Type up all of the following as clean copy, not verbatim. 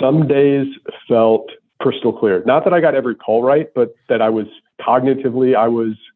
Some days felt crystal clear. Not that I got every call right, but that I was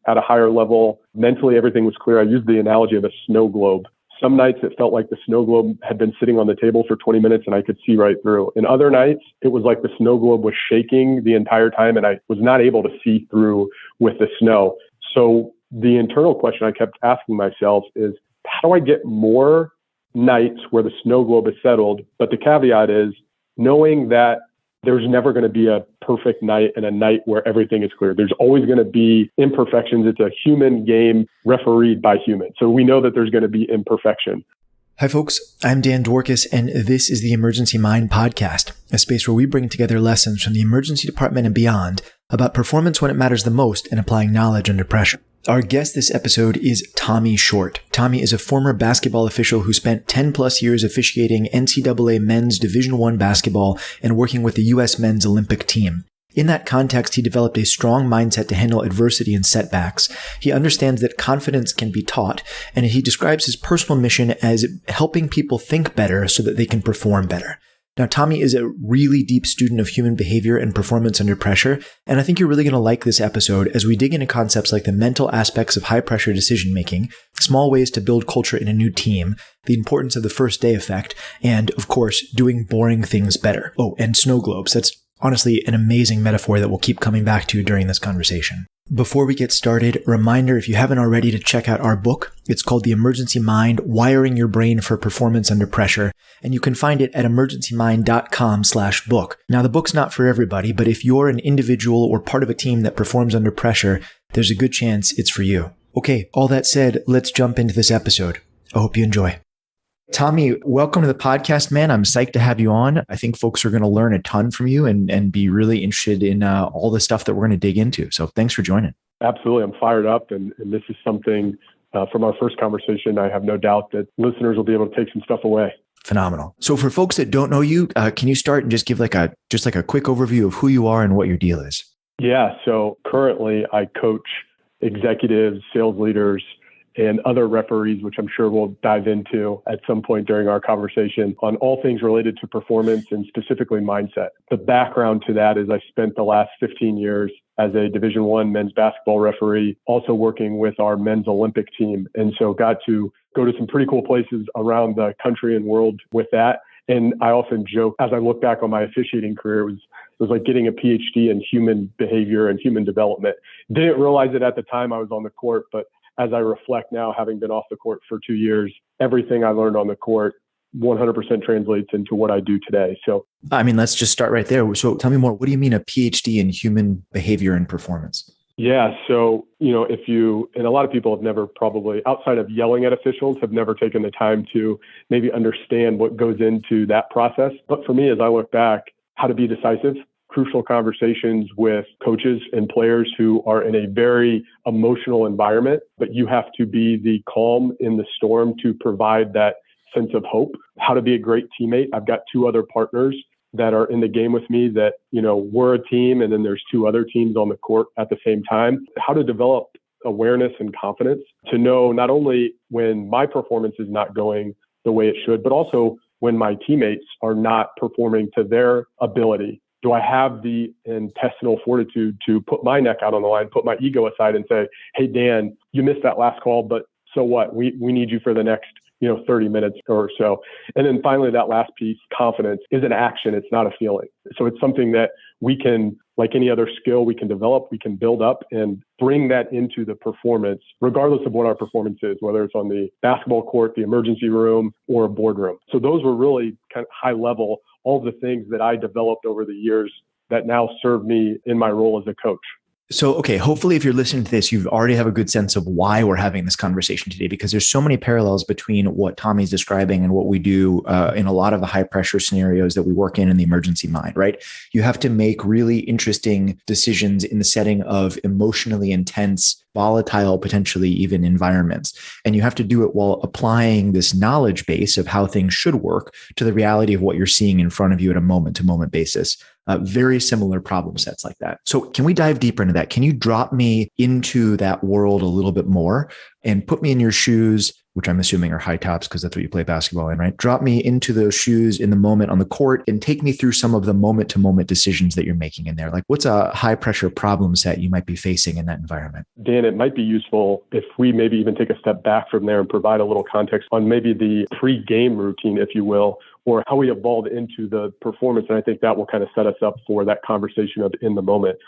at a higher level. Mentally, everything was clear. I used the analogy of a snow globe. Some nights it felt like the snow globe had been sitting on the table for 20 minutes and I could see right through. In other nights, it was like the snow globe was shaking the entire time and I was not able to see through with the snow. So the internal question I kept asking myself is, how do I get more nights where the snow globe is settled? But the caveat is knowing that there's never going to be a perfect night and a night where everything is clear. There's always going to be imperfections. It's a human game refereed by humans. So we know that there's going to be imperfection. Hi, folks. I'm Dan Dworkis, and this is the Emergency Mind Podcast, a space where we bring together lessons from the emergency department and beyond about performance when it matters the most and applying knowledge under pressure. Our guest this episode is Tommy Short. Tommy is a former basketball official who spent 10 plus years officiating NCAA men's Division I basketball and working with the U.S. men's Olympic team. In that context, he developed a strong mindset to handle adversity and setbacks. He understands that confidence can be taught, and he describes his personal mission as helping people think better so that they can perform better. Now, Tommy is a really deep student of human behavior and performance under pressure, and I think you're really going to like this episode as we dig into concepts like the mental aspects of high-pressure decision-making, small ways to build culture in a new team, the importance of the first day effect, and, of course, doing boring things better. Oh, and snow globes. That's honestly an amazing metaphor that we'll keep coming back to during this conversation. Before we get started, a reminder, if you haven't already, to check out our book. It's called The Emergency Mind, Wiring Your Brain for Performance Under Pressure, and you can find it at emergencymind.com/book. Now, the book's not for everybody, but if you're an individual or part of a team that performs under pressure, there's a good chance it's for you. Okay, all that said, let's jump into this episode. I hope you enjoy. Tommy, welcome to the podcast, man. I'm psyched to have you on. I think folks are going to learn a ton from you and be really interested in all the stuff that we're going to dig into. So thanks for joining. Absolutely. I'm fired up. And this is something from our first conversation, I have no doubt that listeners will be able to take some stuff away. Phenomenal. So for folks that don't know you, can you start and just give like a quick overview of who you are and what your deal is? Yeah. So currently I coach executives, sales leaders, and other referees, which I'm sure we'll dive into at some point during our conversation, on all things related to performance and specifically mindset. The background to that is I spent the last 15 years as a Division I men's basketball referee, also working with our men's Olympic team. And so got to go to some pretty cool places around the country and world with that. And I often joke, as I look back on my officiating career, it was like getting a PhD in human behavior and human development. Didn't realize it at the time I was on the court, but as I reflect now, having been off the court for 2 years, everything I learned on the court 100% translates into what I do today. So, I mean, let's just start right there. So tell me more. What do you mean a PhD in human behavior and performance? Yeah. So, and a lot of people have never probably, outside of yelling at officials, have never taken the time to maybe understand what goes into that process. But for me, as I look back, how to be decisive, crucial conversations with coaches and players who are in a very emotional environment, but you have to be the calm in the storm to provide that sense of hope. How to be a great teammate. I've got 2 other partners that are in the game with me that, we're a team, and then there's 2 other teams on the court at the same time. How to develop awareness and confidence to know not only when my performance is not going the way it should, but also when my teammates are not performing to their ability. Do I have the intestinal fortitude to put my neck out on the line, put my ego aside and say, hey, Dan, you missed that last call, but so what? We need you for the next 30 minutes or so. And then finally, that last piece, confidence, is an action. It's not a feeling. So it's something that we can, like any other skill, we can develop, we can build up and bring that into the performance, regardless of what our performance is, whether it's on the basketball court, the emergency room, or a boardroom. So those were really kind of high level, all the things that I developed over the years that now serve me in my role as a coach. So, okay, hopefully if you're listening to this, you already have a good sense of why we're having this conversation today, because there's so many parallels between what Tommy's describing and what we do in a lot of the high pressure scenarios that we work in the emergency mind, right? You have to make really interesting decisions in the setting of emotionally intense, volatile, potentially even environments. And you have to do it while applying this knowledge base of how things should work to the reality of what you're seeing in front of you at a moment-to-moment basis. Very similar problem sets like that. So can we dive deeper into that? Can you drop me into that world a little bit more and put me in your shoes which I'm assuming are high tops because that's what you play basketball in, right? Drop me into those shoes in the moment on the court and take me through some of the moment to moment decisions that you're making in there. Like what's a high pressure problem set you might be facing in that environment? Dan, it might be useful if we maybe even take a step back from there and provide a little context on maybe the pre-game routine, if you will, or how we evolved into the performance. And I think that will kind of set us up for that conversation of in the moment.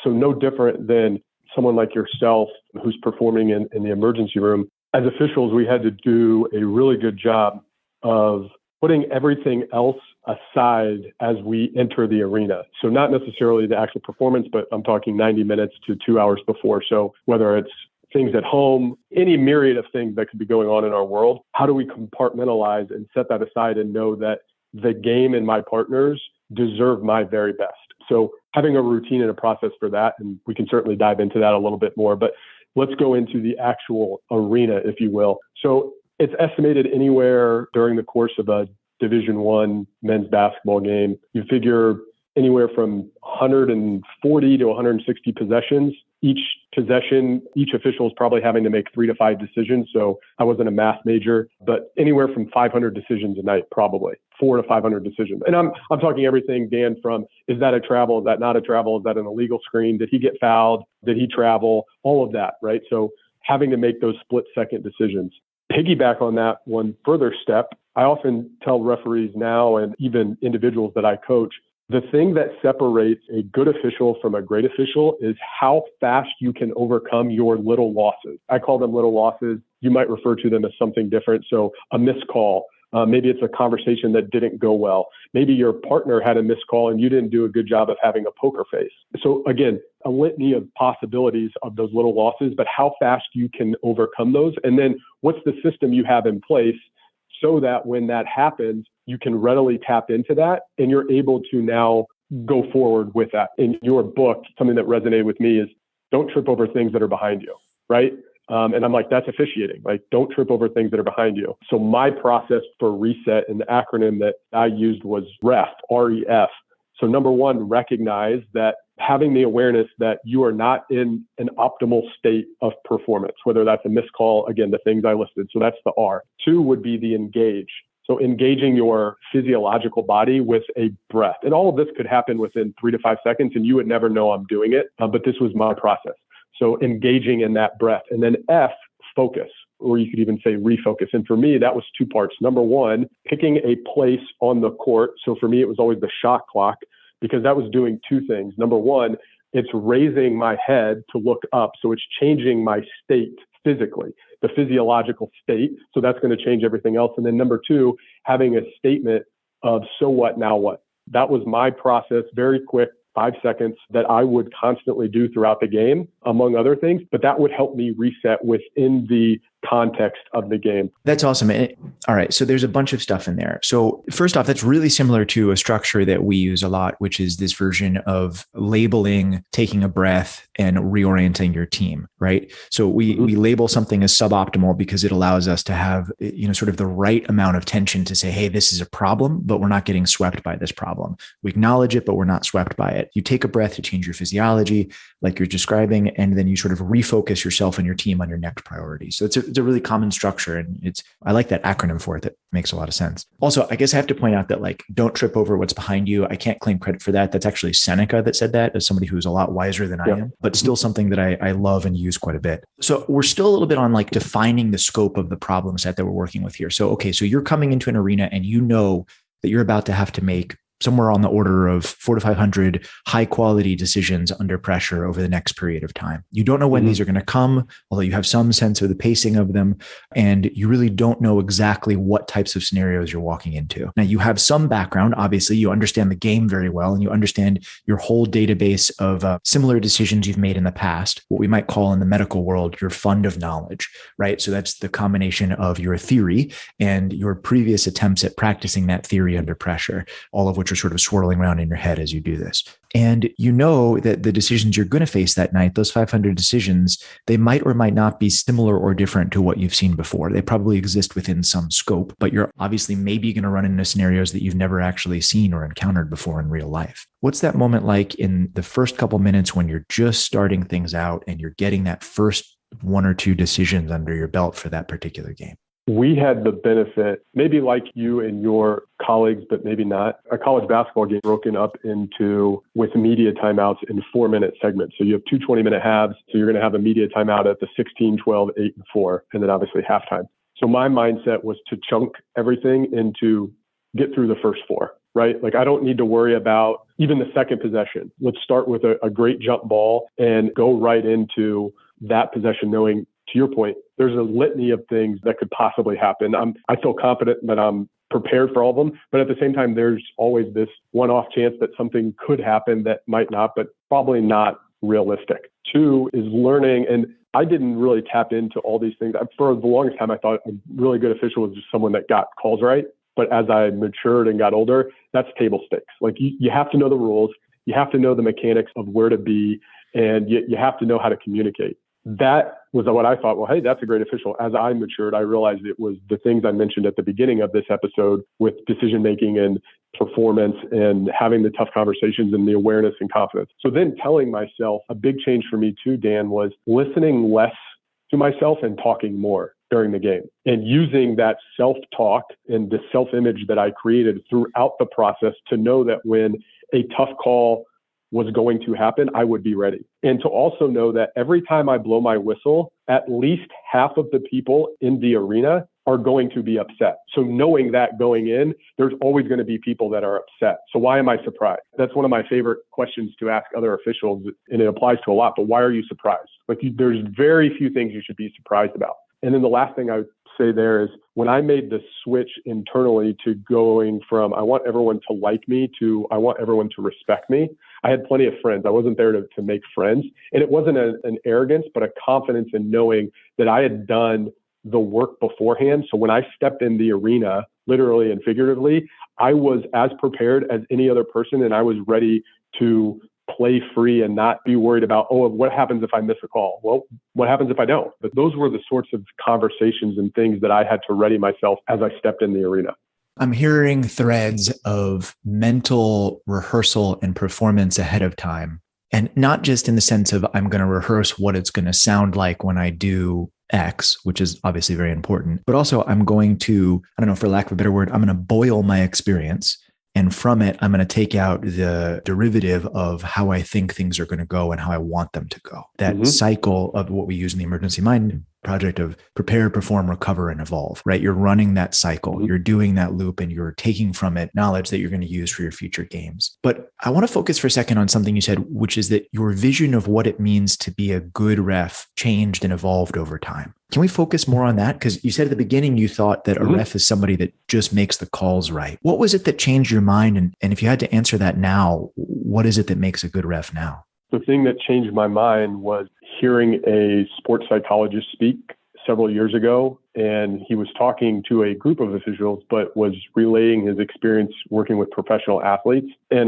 So no different than someone like yourself who's performing in the emergency room. As officials, we had to do a really good job of putting everything else aside as we enter the arena. So not necessarily the actual performance, but I'm talking 90 minutes to 2 hours before. So whether it's things at home, any myriad of things that could be going on in our world, how do we compartmentalize and set that aside and know that the game and my partners deserve my very best? So having a routine and a process for that, and we can certainly dive into that a little bit more, but let's go into the actual arena, if you will. So it's estimated anywhere during the course of a Division I men's basketball game, you figure anywhere from 140 to 160 possessions. Each possession, each official is probably having to make 3 to 5 decisions. So I wasn't a math major, but anywhere from 500 decisions a night, probably 400 to 500 decisions. And I'm talking everything, Dan, from is that a travel? Is that not a travel? Is that an illegal screen? Did he get fouled? Did he travel? All of that, right? So having to make those split second decisions. Piggyback on that one further step, I often tell referees now and even individuals that I coach, the thing that separates a good official from a great official is how fast you can overcome your little losses. I call them little losses. You might refer to them as something different. So a missed call. Maybe it's a conversation that didn't go well. Maybe your partner had a missed call and you didn't do a good job of having a poker face. So again, a litany of possibilities of those little losses, but how fast you can overcome those. And then what's the system you have in place so that when that happens, you can readily tap into that and you're able to now go forward with that. In your book, something that resonated with me is don't trip over things that are behind you, right? And I'm like, that's officiating. Like, don't trip over things that are behind you. So my process for reset and the acronym that I used was REF, R-E-F. So number one, recognize that having the awareness that you are not in an optimal state of performance, whether that's a missed call, again, the things I listed. So that's the R. 2 would be the engage. So engaging your physiological body with a breath. And all of this could happen within 3 to 5 seconds and you would never know I'm doing it. But this was my process. So engaging in that breath. And then F, focus, or you could even say refocus. And for me, that was 2 parts. Number one, picking a place on the court. So for me, it was always the shot clock because that was doing 2 things. Number one, it's raising my head to look up. So it's changing my state physically, the physiological state. So that's going to change everything else. And then number 2, having a statement of so what, now what? That was my process, very quick, 5 seconds that I would constantly do throughout the game, among other things, but that would help me reset within the context of the game. That's awesome. All right. So there's a bunch of stuff in there. So first off, that's really similar to a structure that we use a lot, which is this version of labeling, taking a breath, and reorienting your team, right? So we label something as suboptimal because it allows us to have, sort of the right amount of tension to say, hey, this is a problem, but we're not getting swept by this problem. We acknowledge it, but we're not swept by it. You take a breath to change your physiology, like you're describing, and then you sort of refocus yourself and your team on your next priority. So it's a really common structure. And I like that acronym for it. That makes a lot of sense. Also, I guess I have to point out that don't trip over what's behind you. I can't claim credit for that. That's actually Seneca that said that, as somebody who's a lot wiser than I am, but still something that I love and use quite a bit. So we're still a little bit on defining the scope of the problem set that we're working with here. So, okay, so you're coming into an arena and you know that you're about to have to make somewhere on the order of 400 to 500 high quality decisions under pressure over the next period of time. You don't know when these are going to come, although you have some sense of the pacing of them, and you really don't know exactly what types of scenarios you're walking into. Now, you have some background. Obviously, you understand the game very well, and you understand your whole database of similar decisions you've made in the past, what we might call in the medical world, your fund of knowledge, right? So that's the combination of your theory and your previous attempts at practicing that theory under pressure, all of which are sort of swirling around in your head as you do this. And you know that the decisions you're going to face that night, those 500 decisions, they might or might not be similar or different to what you've seen before. They probably exist within some scope, but you're obviously maybe going to run into scenarios that you've never actually seen or encountered before in real life. What's that moment like in the first couple minutes when you're just starting things out and you're getting that first 1 or 2 decisions under your belt for that particular game? we had the benefit, maybe like you and your colleagues, but maybe not, a college basketball game broken up into with media timeouts in 4-minute segments. So you have 2 20-minute halves. So you're going to have a media timeout at the 16, 12, 8, and 4, and then obviously halftime. So my mindset was to chunk everything into get through the first 4, right? Like I don't need to worry about even the second possession. Let's start with a great jump ball and go right into that possession, knowing, to your point, there's a litany of things that could possibly happen. I feel confident that I'm prepared for all of them, but at the same time, there's always this one-off chance that something could happen that might not, but probably not realistic. 2 is learning, and I didn't really tap into all these things. For the longest time, I thought a really good official was just someone that got calls right. But as I matured and got older, that's table stakes. Like you have to know the rules, you have to know the mechanics of where to be, and you have to know how to communicate. That was what I thought, well, hey, that's a great official. As I matured, I realized it was the things I mentioned at the beginning of this episode with decision-making and performance and having the tough conversations and the awareness and confidence. So then telling myself, a big change for me too, Dan, was listening less to myself and talking more during the game, and using that self-talk and the self-image that I created throughout the process to know that when a tough call was going to happen, I would be ready. And to also know that every time I blow my whistle, at least half of the people in the arena are going to be upset. So knowing that going in, there's always going to be people that are upset. So why am I surprised? That's one of my favorite questions to ask other officials, and it applies to a lot, but why are you surprised? There's very few things you should be surprised about. And then the last thing I would say there is when I made the switch internally to going from I want everyone to like me to I want everyone to respect me, I had plenty of friends. I wasn't there to make friends. And it wasn't an arrogance, but a confidence in knowing that I had done the work beforehand. So when I stepped in the arena, literally and figuratively, I was as prepared as any other person, and I was ready to play free and not be worried about, oh, what happens if I miss a call? Well, what happens if I don't? But those were the sorts of conversations and things that I had to ready myself as I stepped in the arena. I'm hearing threads of mental rehearsal and performance ahead of time. And not just in the sense of I'm going to rehearse what it's going to sound like when I do X, which is obviously very important, but also I'm going to, I don't know, for lack of a better word, I'm going to boil my experience. And from it, I'm going to take out the derivative of how I think things are going to go and how I want them to go. That cycle of what we use in the Emergency Mind project of prepare, perform, recover, and evolve, right? You're running that cycle, you're doing that loop, and you're taking from it knowledge that you're going to use for your future games. But I want to focus for a second on something you said, which is that your vision of what it means to be a good ref changed and evolved over time. Can we focus more on that? Because you said at the beginning, you thought that a ref is somebody that just makes the calls right. What was it that changed your mind? And if you had to answer that now, what is it that makes a good ref now? The thing that changed my mind was hearing a sports psychologist speak several years ago, and he was talking to a group of officials, but was relaying his experience working with professional athletes. And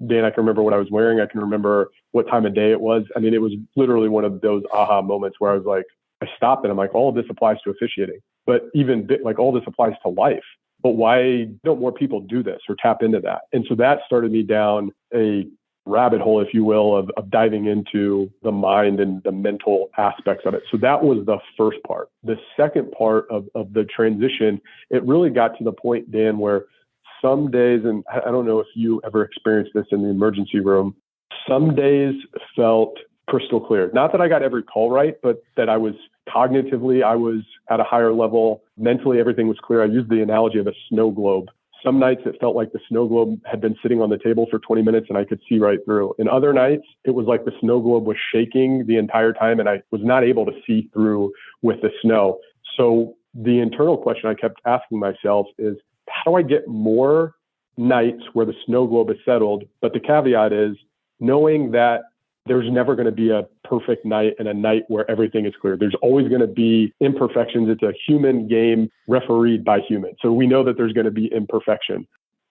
Dan, I can remember what I was wearing. I can remember what time of day it was. I mean, it was literally one of those aha moments where I was like, I stopped and I'm like, all of this applies to officiating, but even like all this applies to life. But why don't more people do this or tap into that? And so that started me down a rabbit hole, if you will, of diving into the mind and the mental aspects of it. So that was the first part. The second part of the transition, it really got to the point, Dan, where some days, and I don't know if you ever experienced this in the emergency room, some days felt crystal clear. Not that I got every call right, but that I was cognitively, I was at a higher level. Mentally, everything was clear. I used the analogy of a snow globe. Some nights it felt like the snow globe had been sitting on the table for 20 minutes and I could see right through. In other nights, it was like the snow globe was shaking the entire time and I was not able to see through with the snow. So the internal question I kept asking myself is, how do I get more nights where the snow globe is settled? But the caveat is knowing that there's never going to be a perfect night and a night where everything is clear. There's always going to be imperfections. It's a human game refereed by humans. So we know that there's going to be imperfection.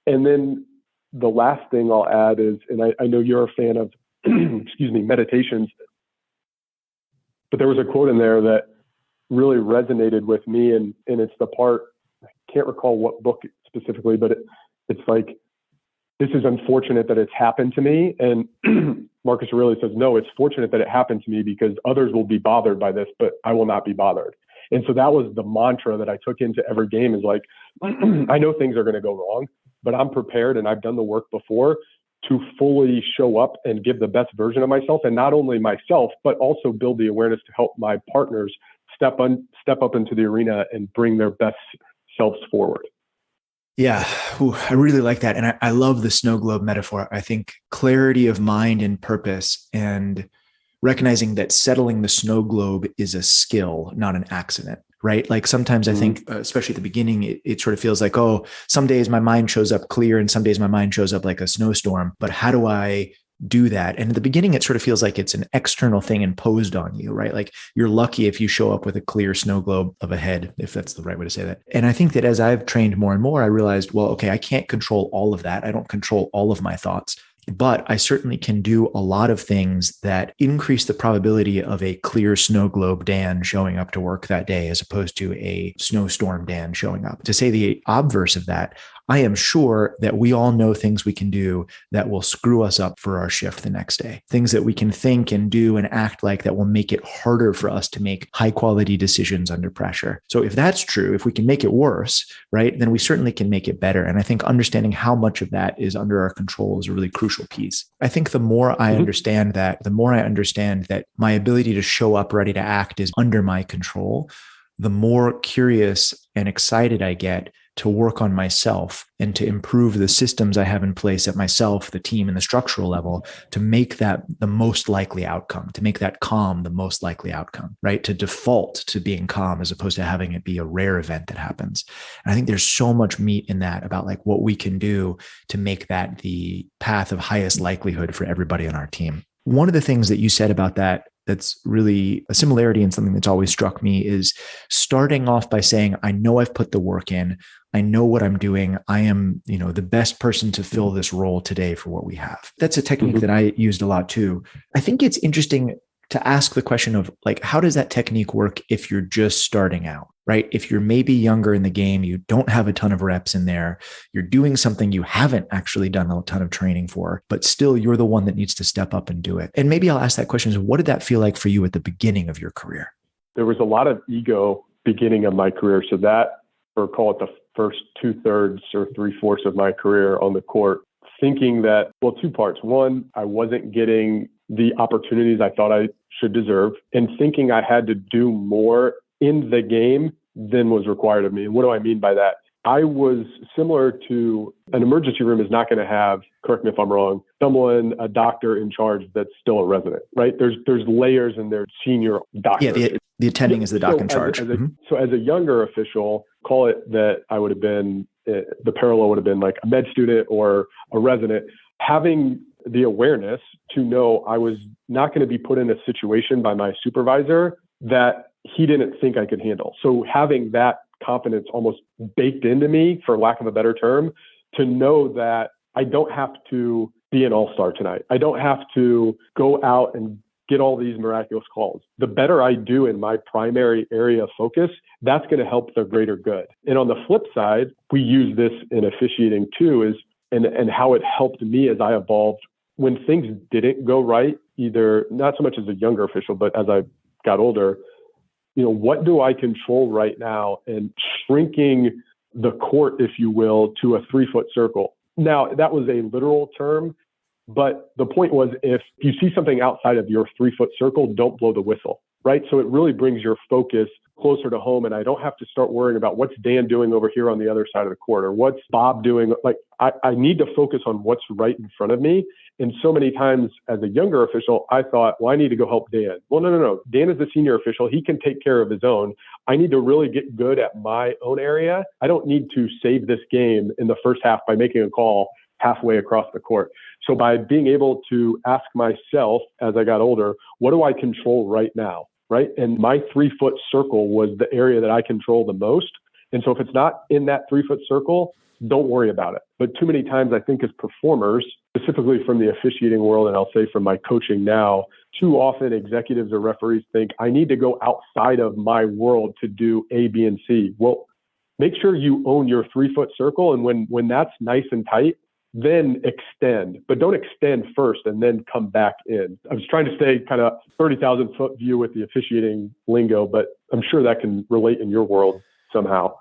And then the last thing I'll add is, and I know you're a fan of, meditations, but there was a quote in there that really resonated with me. And it's the part, I can't recall what book specifically, but it's like, this is unfortunate that it's happened to me. And Marcus Aurelius says, no, it's fortunate that it happened to me because others will be bothered by this, but I will not be bothered. And so that was the mantra that I took into every game is like, I know things are going to go wrong, but I'm prepared and I've done the work before to fully show up and give the best version of myself. And not only myself, but also build the awareness to help my partners step up into the arena and bring their best selves forward. Yeah, ooh, I really like that. And I love the snow globe metaphor. I think clarity of mind and purpose and recognizing that settling the snow globe is a skill, not an accident, right? Like sometimes I think, especially at the beginning, it sort of feels like, oh, some days my mind shows up clear and some days my mind shows up like a snowstorm. But how do I do that? And at the beginning, it sort of feels like it's an external thing imposed on you, right? Like you're lucky if you show up with a clear snow globe of a head, if that's the right way to say that. And I think that as I've trained more and more, I realized, well, okay, I can't control all of that. I don't control all of my thoughts, but I certainly can do a lot of things that increase the probability of a clear snow globe Dan showing up to work that day, as opposed to a snowstorm Dan showing up. To say the obverse of that, I am sure that we all know things we can do that will screw us up for our shift the next day. Things that we can think and do and act like that will make it harder for us to make high quality decisions under pressure. So if that's true, if we can make it worse, right, then we certainly can make it better. And I think understanding how much of that is under our control is a really crucial piece. I think the more I understand that, the more I understand that my ability to show up ready to act is under my control, the more curious and excited I get to work on myself and to improve the systems I have in place at myself, the team, and the structural level to make that the most likely outcome, to make that calm the most likely outcome, right? To default to being calm as opposed to having it be a rare event that happens. And I think there's so much meat in that about like what we can do to make that the path of highest likelihood for everybody on our team. One of the things that you said about that that's really a similarity and something that's always struck me is starting off by saying, I know I've put the work in. I know what I'm doing. I am, the best person to fill this role today for what we have. That's a technique that I used a lot too. I think it's interesting to ask the question of like, how does that technique work if you're just starting out, right? If you're maybe younger in the game, you don't have a ton of reps in there, you're doing something you haven't actually done a ton of training for, but still you're the one that needs to step up and do it. And maybe I'll ask that question is, what did that feel like for you at the beginning of your career? There was a lot of ego beginning of my career. So that, or call it the first 2/3 or 3/4 of my career on the court, thinking that, well, two parts. One, I wasn't getting the opportunities I thought I should deserve, and thinking I had to do more in the game than was required of me. And what do I mean by that? I was similar to an emergency room is not going to have, correct me if I'm wrong, someone, a doctor in charge that's still a resident, right? There's layers and there's senior doctors. Yeah, the attending is the doc in charge. So as a younger official, call it that I would have been, the parallel would have been like a med student or a resident, having the awareness to know I was not going to be put in a situation by my supervisor that he didn't think I could handle. So having that confidence almost baked into me, for lack of a better term, to know that I don't have to be an all-star tonight. I don't have to go out and get all these miraculous calls. The better I do in my primary area of focus, that's going to help the greater good. And on the flip side, we use this in officiating too, and how it helped me as I evolved when things didn't go right, either not so much as a younger official, but as I got older, what do I control right now? And shrinking the court, if you will, to a 3-foot circle. Now, that was a literal term, but the point was, if you see something outside of your 3-foot circle, don't blow the whistle, right? So it really brings your focus closer to home, and I don't have to start worrying about what's Dan doing over here on the other side of the court, or what's Bob doing. Like I need to focus on what's right in front of me. And so many times as a younger official, I thought, well, I need to go help Dan. Well, no. Dan is the senior official. He can take care of his own. I need to really get good at my own area. I don't need to save this game in the first half by making a call halfway across the court. So by being able to ask myself as I got older, what do I control right now? Right. And my 3-foot circle was the area that I control the most. And so if it's not in that 3-foot circle, don't worry about it. But too many times, I think as performers, specifically from the officiating world, and I'll say from my coaching now, too often executives or referees think I need to go outside of my world to do A, B, and C. Well, make sure you own your 3-foot circle. And when that's nice and tight, then extend, but don't extend first and then come back in. I was trying to stay kind of 30,000 foot view with the officiating lingo, but I'm sure that can relate in your world somehow.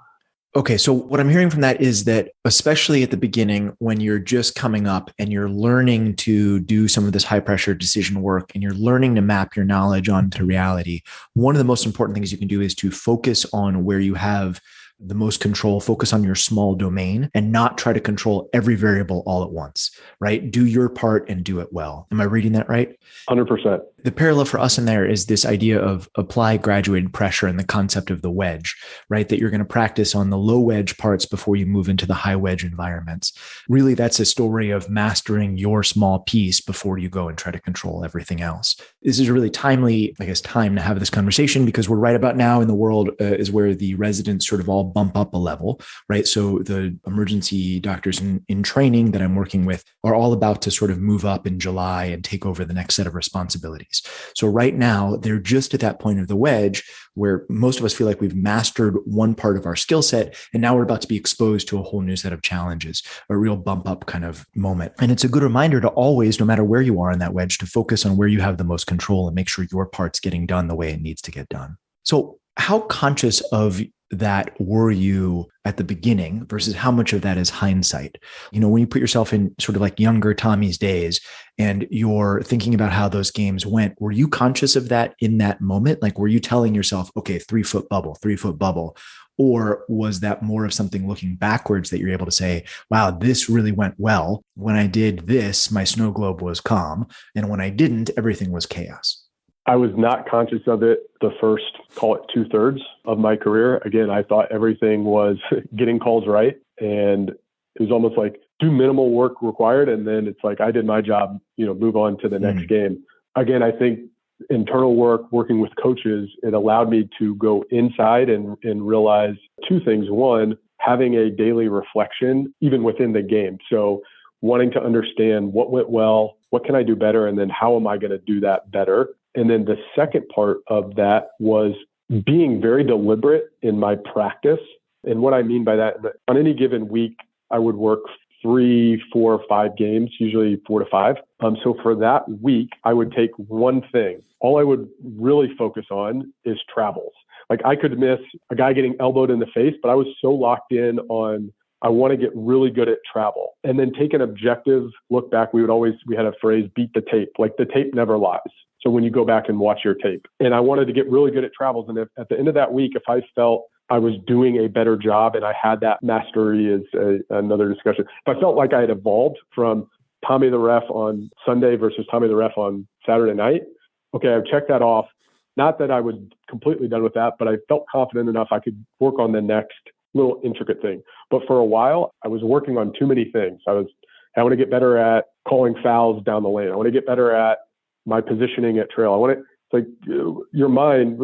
Okay, so what I'm hearing from that is that, especially at the beginning, when you're just coming up and you're learning to do some of this high pressure decision work and you're learning to map your knowledge onto reality, one of the most important things you can do is to focus on where you have the most control, focus on your small domain and not try to control every variable all at once, right? Do your part and do it well. Am I reading that right? 100%. The parallel for us in there is this idea of apply graduated pressure and the concept of the wedge, right? That you're going to practice on the low wedge parts before you move into the high wedge environments. Really, that's a story of mastering your small piece before you go and try to control everything else. This is a really timely, time to have this conversation because we're right about now in the world is where the residents sort of all bump up a level, right? So the emergency doctors in training that I'm working with are all about to sort of move up in July and take over the next set of responsibilities. So right now, they're just at that point of the wedge where most of us feel like we've mastered one part of our skill set, and now we're about to be exposed to a whole new set of challenges, a real bump up kind of moment. And it's a good reminder to always, no matter where you are in that wedge, to focus on where you have the most control and make sure your part's getting done the way it needs to get done. So how conscious of that were you at the beginning versus how much of that is hindsight? When you put yourself in sort of like younger Tommy's days and you're thinking about how those games went, were you conscious of that in that moment? Like, were you telling yourself, okay, 3-foot bubble? Or was that more of something looking backwards that you're able to say, wow, this really went well. When I did this, my snow globe was calm. And when I didn't, everything was chaos. I was not conscious of it the first, call it 2/3 of my career. Again, I thought everything was getting calls right. And it was almost like do minimal work required. And then it's like, I did my job, move on to the next game. Again, I think internal work, working with coaches, it allowed me to go inside and realize two things. One, having a daily reflection, even within the game. So wanting to understand what went well, what can I do better? And then how am I going to do that better? And then the second part of that was being very deliberate in my practice. And what I mean by that, on any given week, I would work 3, 4, 5 games, usually 4 to 5. So for that week, I would take one thing. All I would really focus on is travels. Like I could miss a guy getting elbowed in the face, but I was so locked in on I want to get really good at travel and then take an objective look back. We had a phrase, beat the tape, like the tape never lies. So when you go back and watch your tape, and I wanted to get really good at travels. And if at the end of that week, if I felt I was doing a better job and I had that mastery is another discussion. If I felt like I had evolved from Tommy the ref on Sunday versus Tommy the ref on Saturday night, okay, I've checked that off. Not that I was completely done with that, but I felt confident enough I could work on the next little intricate thing. But for a while, I was working on too many things. I want to get better at calling fouls down the lane. I want to get better at my positioning at trail. It's like your mind,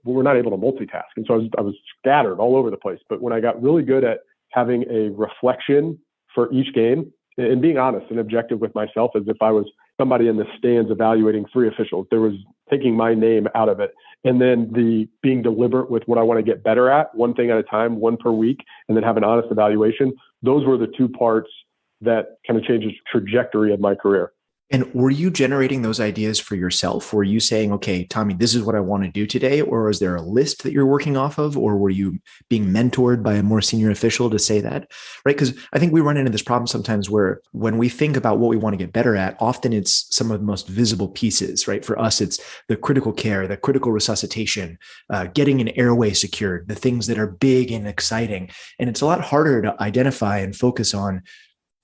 we're not able to multitask. And so I was scattered all over the place. But when I got really good at having a reflection for each game and being honest and objective with myself, as if I was somebody in the stands evaluating 3 officials, there was taking my name out of it. And then the being deliberate with what I want to get better at, one thing at a time, one per week, and then have an honest evaluation. Those were the 2 parts that kind of changed the trajectory of my career. And were you generating those ideas for yourself? Were you saying, okay, Tommy, this is what I want to do today? Or is there a list that you're working off of? Or were you being mentored by a more senior official to say that? Right? Because I think we run into this problem sometimes where when we think about what we want to get better at, often it's some of the most visible pieces, right? For us, it's the critical care, the critical resuscitation, getting an airway secured, the things that are big and exciting. And it's a lot harder to identify and focus on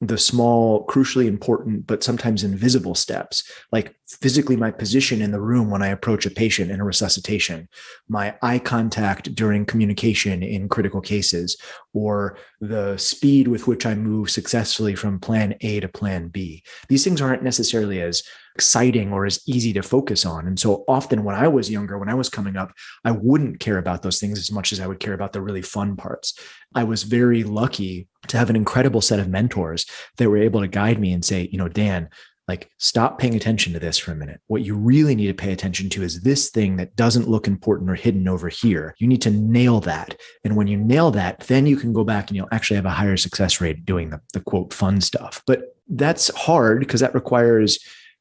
the small, crucially important, but sometimes invisible steps, like physically my position in the room when I approach a patient in a resuscitation, my eye contact during communication in critical cases, or the speed with which I move successfully from plan A to plan B. These things aren't necessarily as exciting or as easy to focus on. And so often when I was younger, when I was coming up, I wouldn't care about those things as much as I would care about the really fun parts. I was very lucky to have an incredible set of mentors that were able to guide me and say, Dan, like, stop paying attention to this for a minute. What you really need to pay attention to is this thing that doesn't look important or hidden over here. You need to nail that. And when you nail that, then you can go back and you'll actually have a higher success rate doing the quote fun stuff. But that's hard because that requires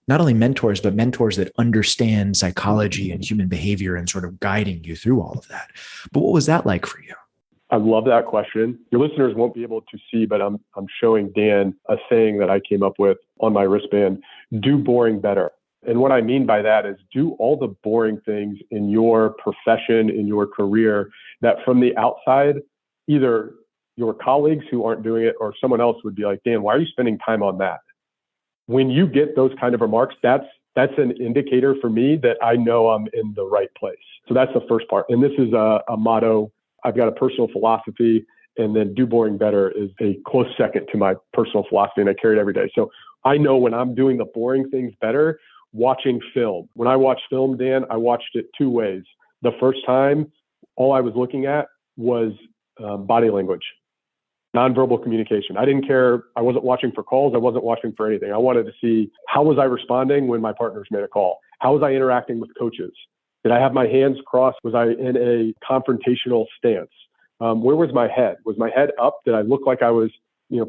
not only mentors, but mentors that understand psychology and human behavior and sort of guiding you through all of that. But what was that like for you? I love that question. Your listeners won't be able to see, but I'm showing Dan a saying that I came up with on my wristband: do boring better. And what I mean by that is do all the boring things in your profession, in your career, that from the outside, either your colleagues who aren't doing it or someone else would be like, Dan, why are you spending time on that? When you get those kind of remarks, that's an indicator for me that I know I'm in the right place. So that's the first part. And this is a motto. I've got a personal philosophy, and then do boring better is a close second to my personal philosophy, and I carry it every day. So I know when I'm doing the boring things better, watching film. When I watch film, Dan, I watched it two ways. The first time, all I was looking at was body language, nonverbal communication. I didn't care. I wasn't watching for calls. I wasn't watching for anything. I wanted to see, how was I responding when my partners made a call? How was I interacting with coaches? Did I have my hands crossed? Was I in a confrontational stance? Where was my head? Was my head up? Did I look like I was,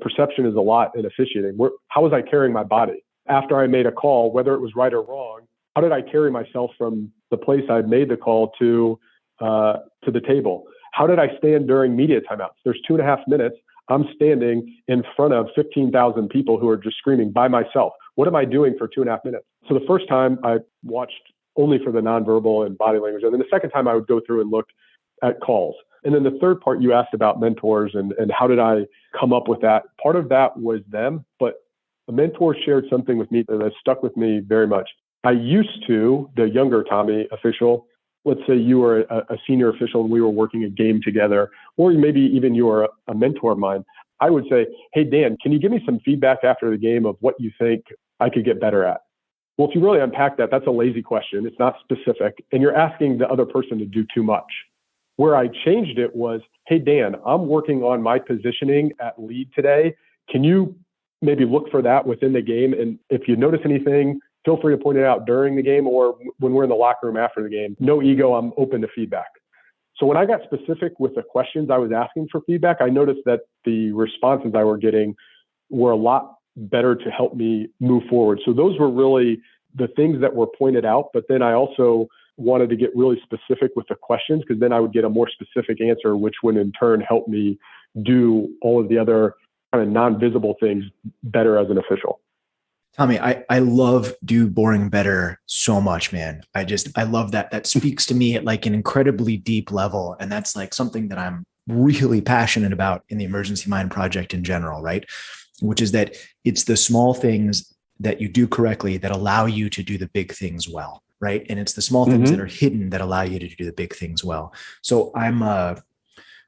perception is a lot in officiating. How was I carrying my body? After I made a call, whether it was right or wrong, how did I carry myself from the place I made the call to the table? How did I stand during media timeouts? There's 2.5 minutes. I'm standing in front of 15,000 people who are just screaming by myself. What am I doing for 2.5 minutes? So the first time I watched only for the nonverbal and body language. And then the second time I would go through and look at calls. And then the third part, you asked about mentors and how did I come up with that? Part of that was them, but a mentor shared something with me that has stuck with me very much. I used to, the younger Tommy official, let's say you were a senior official and we were working a game together, or maybe even you were a mentor of mine, I would say, hey, Dan, can you give me some feedback after the game of what you think I could get better at? Well, if you really unpack that, that's a lazy question. It's not specific. And you're asking the other person to do too much. Where I changed it was, hey, Dan, I'm working on my positioning at lead today. Can you maybe look for that within the game? And if you notice anything, feel free to point it out during the game or when we're in the locker room after the game. No ego, I'm open to feedback. So when I got specific with the questions I was asking for feedback, I noticed that the responses I were getting were a lot better to help me move forward. So those were really the things that were pointed out. But then I also wanted to get really specific with the questions, because then I would get a more specific answer, which would in turn help me do all of the other kind of non-visible things better as an official. Tommy, I love do boring better so much, man. I love that. That speaks to me at like an incredibly deep level. And that's like something that I'm really passionate about in the Emergency Mind Project in general, right? Which is that it's the small things that you do correctly that allow you to do the big things well, right? And it's the small things that are hidden that allow you to do the big things well. So I'm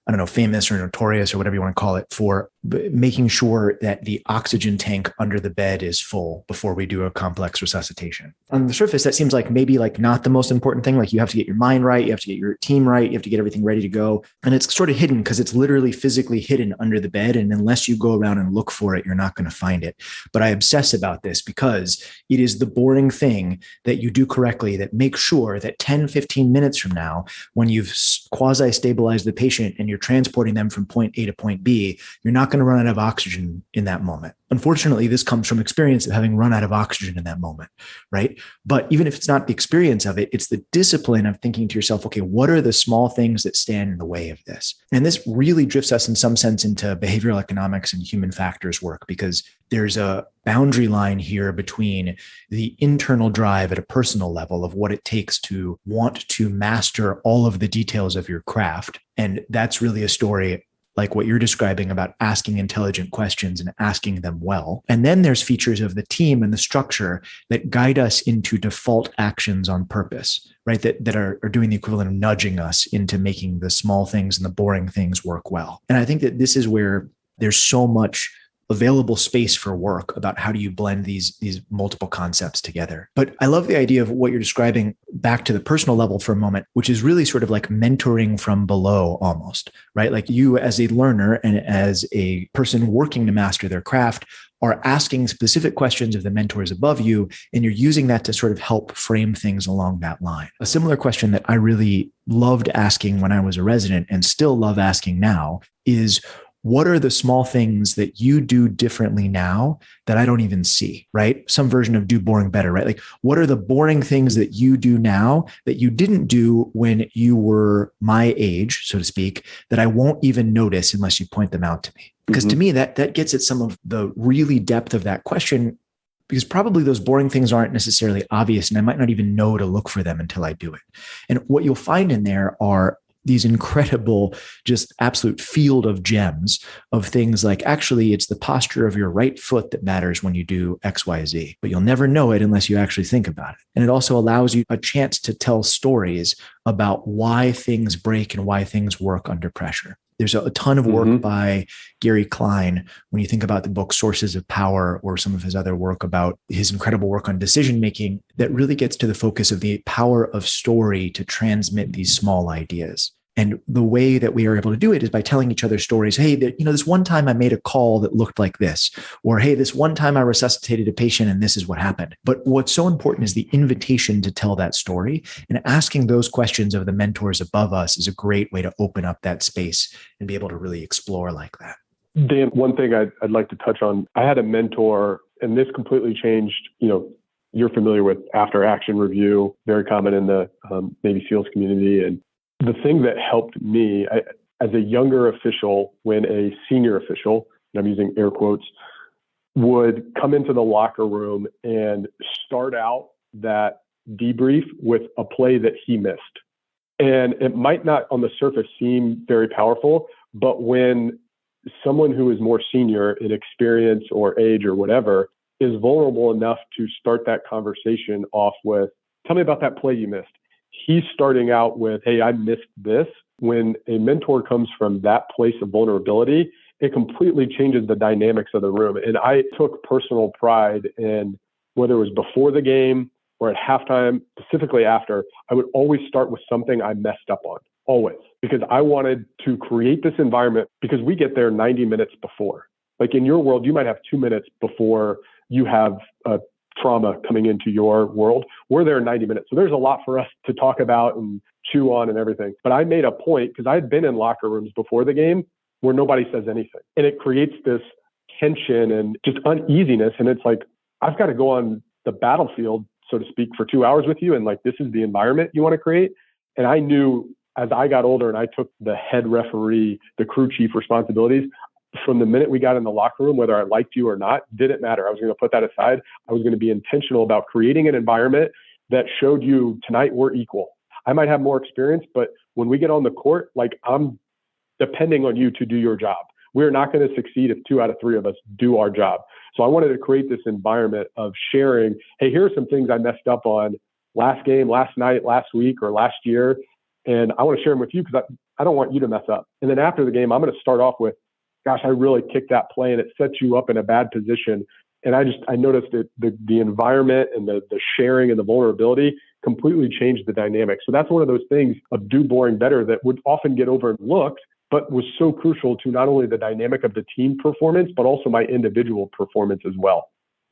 I don't know, famous or notorious or whatever you want to call it, for making sure that the oxygen tank under the bed is full before we do a complex resuscitation. On the surface, that seems like maybe like not the most important thing. Like you have to get your mind right. You have to get your team right. You have to get everything ready to go. And it's sort of hidden because it's literally physically hidden under the bed. And unless you go around and look for it, you're not going to find it. But I obsess about this because it is the boring thing that you do correctly that makes sure that 10, 15 minutes from now, when you've quasi-stabilized the patient and you're transporting them from point A to point B, you're not going to run out of oxygen in that moment. Unfortunately, this comes from experience of having run out of oxygen in that moment, right? But even if it's not the experience of it, it's the discipline of thinking to yourself, okay, what are the small things that stand in the way of this? And this really drifts us in some sense into behavioral economics and human factors work, because there's a boundary line here between the internal drive at a personal level of what it takes to want to master all of the details of your craft. And that's really a story like what you're describing about asking intelligent questions and asking them well. And then there's features of the team and the structure that guide us into default actions on purpose, right? That are doing the equivalent of nudging us into making the small things and the boring things work well. And I think that this is where there's so much available space for work about how do you blend these multiple concepts together. But I love the idea of what you're describing back to the personal level for a moment, which is really sort of like mentoring from below almost, right? Like you as a learner and as a person working to master their craft are asking specific questions of the mentors above you, and you're using that to sort of help frame things along that line. A similar question that I really loved asking when I was a resident and still love asking now is, what are the small things that you do differently now that I don't even see, right? Some version of do boring better, right? Like, what are the boring things that you do now that you didn't do when you were my age, so to speak, that I won't even notice unless you point them out to me? Because to me, that gets at some of the really depth of that question, because probably those boring things aren't necessarily obvious, and I might not even know to look for them until I do it. And what you'll find in there are these incredible, just absolute field of gems of things like, actually, it's the posture of your right foot that matters when you do X, Y, Z, but you'll never know it unless you actually think about it. And it also allows you a chance to tell stories about why things break and why things work under pressure. There's a ton of work by Gary Klein when you think about the book Sources of Power, or some of his other work about his incredible work on decision making, that really gets to the focus of the power of story to transmit these small ideas. And the way that we are able to do it is by telling each other stories. Hey, this one time I made a call that looked like this, or hey, this one time I resuscitated a patient and this is what happened. But what's so important is the invitation to tell that story, and asking those questions of the mentors above us is a great way to open up that space and be able to really explore like that. Dan, one thing I'd like to touch on, I had a mentor, and this completely changed, you're familiar with after action review, very common in the Navy SEALs community. And the thing that helped me as a younger official, when a senior official, and I'm using air quotes, would come into the locker room and start out that debrief with a play that he missed. And it might not on the surface seem very powerful, but when someone who is more senior in experience or age or whatever is vulnerable enough to start that conversation off with, tell me about that play you missed. He's starting out with, hey, I missed this. When a mentor comes from that place of vulnerability, it completely changes the dynamics of the room. And I took personal pride in, whether it was before the game or at halftime, specifically after, I would always start with something I messed up on, always, because I wanted to create this environment, because we get there 90 minutes before. Like in your world, you might have 2 minutes before you have a trauma coming into your world. We're there in 90 minutes. So there's a lot for us to talk about and chew on and everything. But I made a point, because I had been in locker rooms before the game where nobody says anything. And it creates this tension and just uneasiness. And it's like, I've got to go on the battlefield, so to speak, for 2 hours with you. And like, this is the environment you want to create. And I knew as I got older and I took the head referee, the crew chief responsibilities, from the minute we got in the locker room, whether I liked you or not, didn't matter. I was going to put that aside. I was going to be intentional about creating an environment that showed you, tonight we're equal. I might have more experience, but when we get on the court, like, I'm depending on you to do your job. We're not going to succeed if 2 out of 3 of us do our job. So I wanted to create this environment of sharing, hey, here are some things I messed up on last game, last night, last week, or last year. And I want to share them with you because I don't want you to mess up. And then after the game, I'm going to start off with, gosh, I really kicked that play and it sets you up in a bad position. And I noticed that the environment and the sharing and the vulnerability completely changed the dynamic. So that's one of those things of do boring better that would often get overlooked, but was so crucial to not only the dynamic of the team performance, but also my individual performance as well.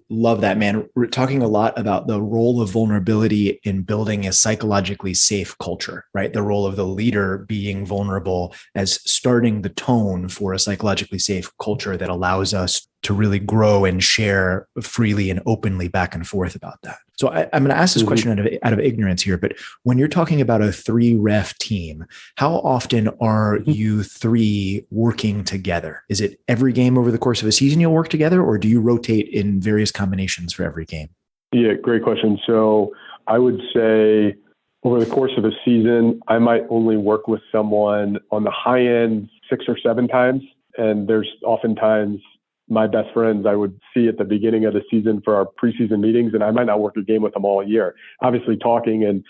Love that, man. We're talking a lot about the role of vulnerability in building a psychologically safe culture, right? The role of the leader being vulnerable as starting the tone for a psychologically safe culture that allows us to really grow and share freely and openly back and forth about that. So I'm going to ask this question out of ignorance here, but when you're talking about a 3-ref team, how often are you 3 working together? Is it every game over the course of a season you'll work together, or do you rotate in various combinations for every game? Yeah, great question. So I would say over the course of a season, I might only work with someone on the high end 6 or 7 times. And there's oftentimes my best friends I would see at the beginning of the season for our preseason meetings, and I might not work a game with them all year. Obviously talking and,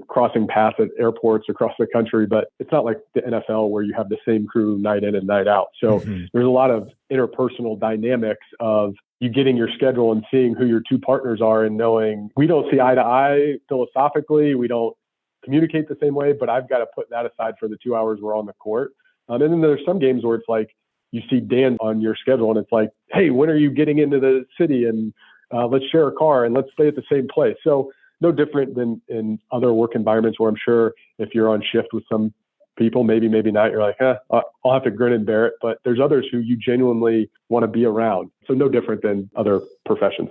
crossing paths at airports across the country, but it's not like the NFL where you have the same crew night in and night out. So there's a lot of interpersonal dynamics of you getting your schedule and seeing who your two partners are and knowing we don't see eye to eye philosophically. We don't communicate the same way, but I've got to put that aside for the 2 hours we're on the court. And then there's some games where it's like, you see Dan on your schedule and it's like, hey, when are you getting into the city? And let's share a car and let's stay at the same place. So no different than in other work environments where I'm sure if you're on shift with some people, maybe not, you're like, I'll have to grin and bear it. But there's others who you genuinely want to be around. So no different than other professions.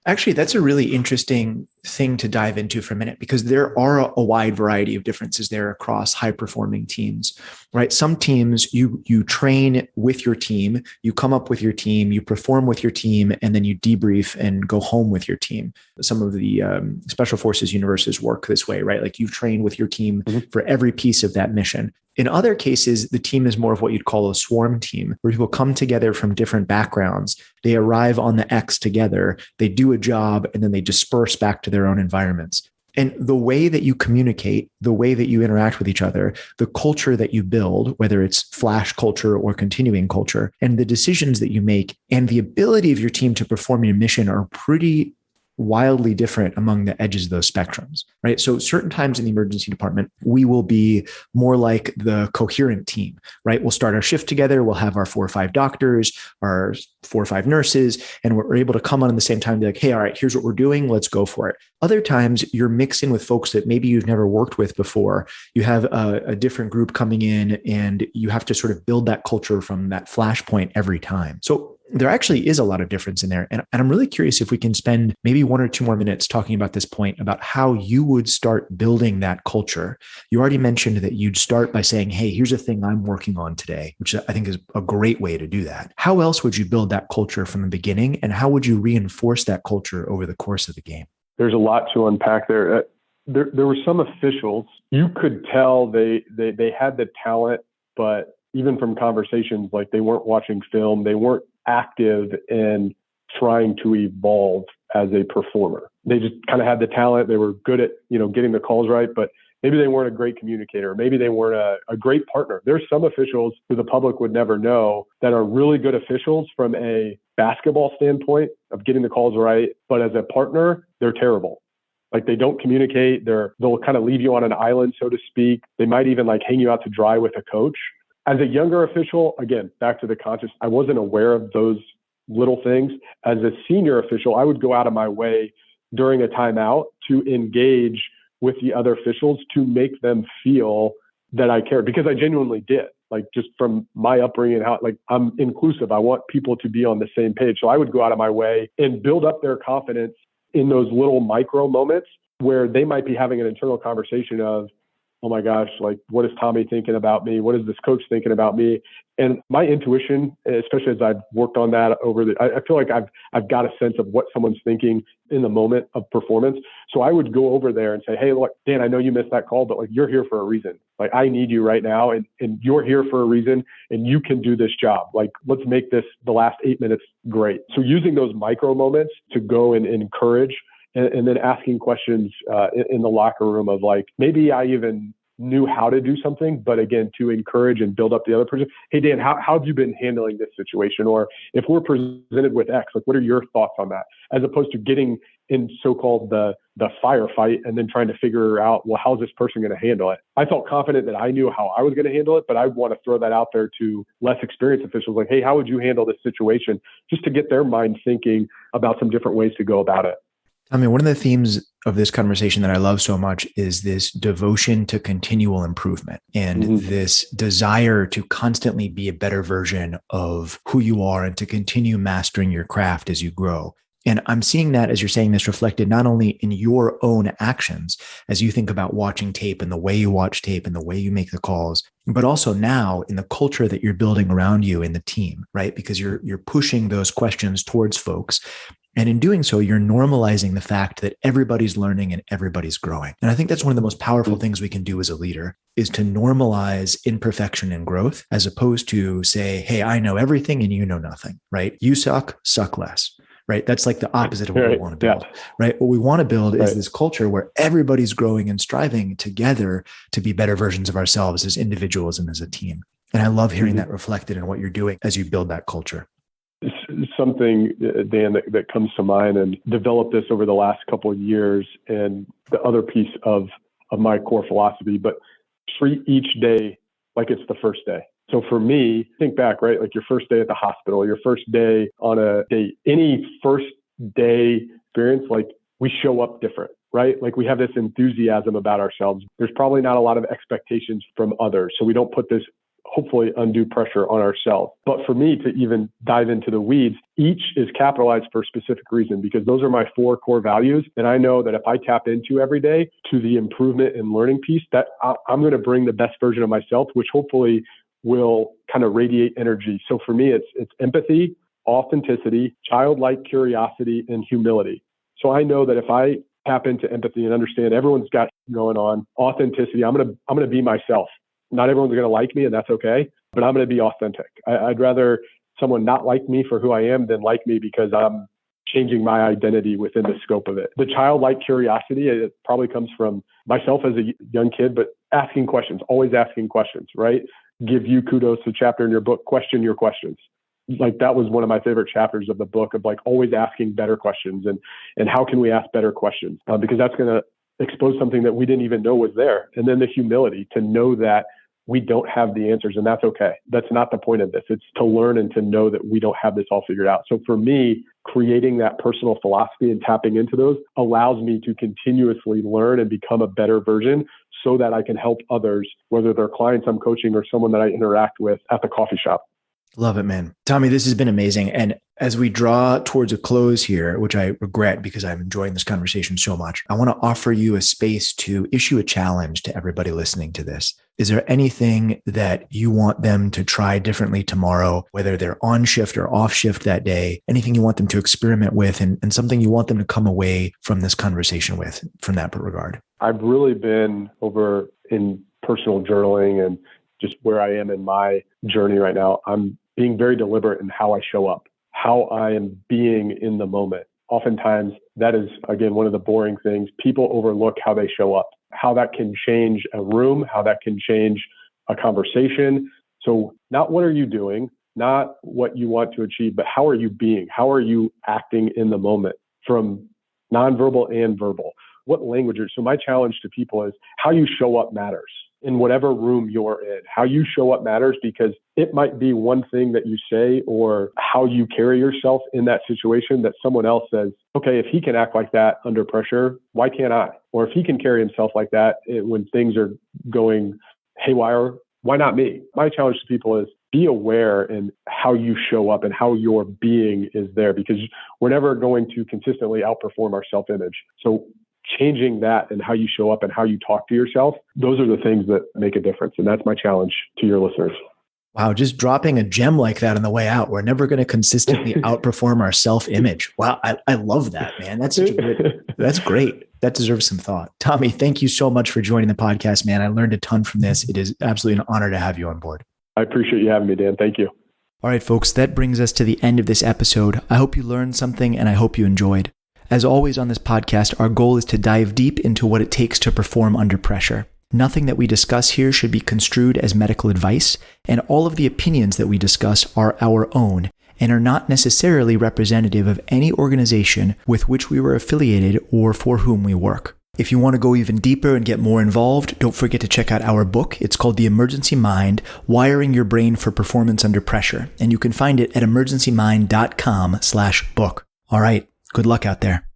Actually, that's a really interesting thing to dive into for a minute, because there are a wide variety of differences there across high performing teams, right? Some teams you train with your team, you come up with your team, you perform with your team, and then you debrief and go home with your team. Some of the special forces universes work this way, right? Like you train with your team for every piece of that mission. In other cases, the team is more of what you'd call a swarm team, where people come together from different backgrounds. They arrive on the X together, they do a job, and then they disperse back to their own environments. And the way that you communicate, the way that you interact with each other, the culture that you build, whether it's flash culture or continuing culture, and the decisions that you make and the ability of your team to perform your mission are pretty wildly different among the edges of those spectrums, right? So certain times in the emergency department, we will be more like the coherent team, right? We'll start our shift together. We'll have our 4 or 5 doctors, our 4 or 5 nurses, and we're able to come on at the same time and be like, hey, all right, here's what we're doing. Let's go for it. Other times you're mixing with folks that maybe you've never worked with before. You have a different group coming in and you have to sort of build that culture from that flashpoint every time. So there actually is a lot of difference in there. And I'm really curious if we can spend maybe 1 or 2 more minutes talking about this point about how you would start building that culture. You already mentioned that you'd start by saying, hey, here's a thing I'm working on today, which I think is a great way to do that. How else would you build that culture from the beginning? And how would you reinforce that culture over the course of the game? There's a lot to unpack there. There were some officials, you could tell they had the talent, but even from conversations, like they weren't watching film, they weren't active in trying to evolve as a performer. They just kind of had the talent. They were good at, getting the calls right, but maybe they weren't a great communicator. Maybe they weren't a great partner. There's some officials who the public would never know that are really good officials from a basketball standpoint of getting the calls right. But as a partner, they're terrible. Like they don't communicate. They'll kind of leave you on an island, so to speak. They might even like hang you out to dry with a coach. As a younger official, again, back to the conscious, I wasn't aware of those little things. As a senior official, I would go out of my way during a timeout to engage with the other officials to make them feel that I cared, because I genuinely did. Like just from my upbringing, how like I'm inclusive. I want people to be on the same page. So I would go out of my way and build up their confidence in those little micro moments where they might be having an internal conversation of, oh my gosh, like what is Tommy thinking about me? What is this coach thinking about me? And my intuition, especially as I've worked on that I feel like I've got a sense of what someone's thinking in the moment of performance. So I would go over there and say, hey, look, Dan, I know you missed that call, but like you're here for a reason. Like I need you right now and you're here for a reason and you can do this job. Like let's make this the last 8 minutes great. So using those micro moments to go and encourage and then asking questions in the locker room of like, maybe I even knew how to do something, but again, to encourage and build up the other person. Hey, Dan, how have you been handling this situation? Or if we're presented with X, like, what are your thoughts on that? As opposed to getting in so-called the firefight and then trying to figure out, well, how's this person going to handle it? I felt confident that I knew how I was going to handle it, but I want to throw that out there to less experienced officials. Like, hey, how would you handle this situation? Just to get their mind thinking about some different ways to go about it. I mean, one of the themes of this conversation that I love so much is this devotion to continual improvement and this desire to constantly be a better version of who you are and to continue mastering your craft as you grow. And I'm seeing that, as you're saying this, reflected not only in your own actions as you think about watching tape and the way you watch tape and the way you make the calls, but also now in the culture that you're building around you in the team, right? Because you're pushing those questions towards folks. And in doing so, you're normalizing the fact that everybody's learning and everybody's growing. And I think that's one of the most powerful things we can do as a leader is to normalize imperfection and growth, as opposed to say, hey, I know everything and you know nothing, right? You suck less, right? That's like the opposite of what we want to build, right? What we want to build is this culture where everybody's growing and striving together to be better versions of ourselves as individuals and as a team. And I love hearing that reflected in what you're doing as you build that culture. Something, Dan, that comes to mind, and developed this over the last couple of years, and the other piece of my core philosophy, but treat each day like it's the first day. So for me, think back, right? Like your first day at the hospital, your first day on a date, any first day experience, like we show up different, right? Like we have this enthusiasm about ourselves. There's probably not a lot of expectations from others. So we don't put this hopefully undue pressure on ourselves. But for me to even dive into the weeds, each is capitalized for a specific reason, because those are my 4 core values. And I know that if I tap into every day to the improvement and learning piece, that I'm going to bring the best version of myself, which hopefully will kind of radiate energy. So for me, it's empathy, authenticity, childlike curiosity, and humility. So I know that if I tap into empathy and understand everyone's got going on, authenticity, I'm going to be myself. Not everyone's going to like me, and that's okay, but I'm going to be authentic. I'd rather someone not like me for who I am than like me because I'm changing my identity within the scope of it. The childlike curiosity, it probably comes from myself as a young kid, but asking questions, always asking questions, right? Give you kudos to chapter in your book, question your questions. Like that was one of my favorite chapters of the book, of like always asking better questions and how can we ask better questions? Because that's going to expose something that we didn't even know was there. And then the humility to know that we don't have the answers, and that's okay. That's not the point of this. It's to learn and to know that we don't have this all figured out. So for me, creating that personal philosophy and tapping into those allows me to continuously learn and become a better version so that I can help others, whether they're clients I'm coaching or someone that I interact with at the coffee shop. Love it, man. Tommy, this has been amazing. And as we draw towards a close here, which I regret because I'm enjoying this conversation so much, I want to offer you a space to issue a challenge to everybody listening to this. Is there anything that you want them to try differently tomorrow, whether they're on shift or off shift that day, anything you want them to experiment with and something you want them to come away from this conversation with from that regard? I've really been over in personal journaling and just where I am in my journey right now. I'm being very deliberate in how I show up, how I am being in the moment. Oftentimes, that is, again, one of the boring things. People overlook how they show up, how that can change a room, how that can change a conversation. So not what are you doing, not what you want to achieve, but how are you being? How are you acting in the moment, from nonverbal and verbal? What languages? So my challenge to people is how you show up matters. In whatever room you're in, how you show up matters, because it might be one thing that you say or how you carry yourself in that situation that someone else says, okay, if he can act like that under pressure, why can't I? Or if he can carry himself like that when things are going haywire, why not me? My challenge to people is be aware in how you show up and how your being is there, because we're never going to consistently outperform our self-image. So changing that and how you show up and how you talk to yourself, those are the things that make a difference. And that's my challenge to your listeners. Wow. Just dropping a gem like that on the way out. We're never going to consistently outperform our self-image. Wow. I love that, man. That's great. That deserves some thought. Tommy, thank you so much for joining the podcast, man. I learned a ton from this. It is absolutely an honor to have you on board. I appreciate you having me, Dan. Thank you. All right, folks, that brings us to the end of this episode. I hope you learned something and I hope you enjoyed. As always on this podcast, our goal is to dive deep into what it takes to perform under pressure. Nothing that we discuss here should be construed as medical advice, and all of the opinions that we discuss are our own and are not necessarily representative of any organization with which we were affiliated or for whom we work. If you want to go even deeper and get more involved, don't forget to check out our book. It's called The Emergency Mind, Wiring Your Brain for Performance Under Pressure, and you can find it at emergencymind.com/book. All right. Good luck out there.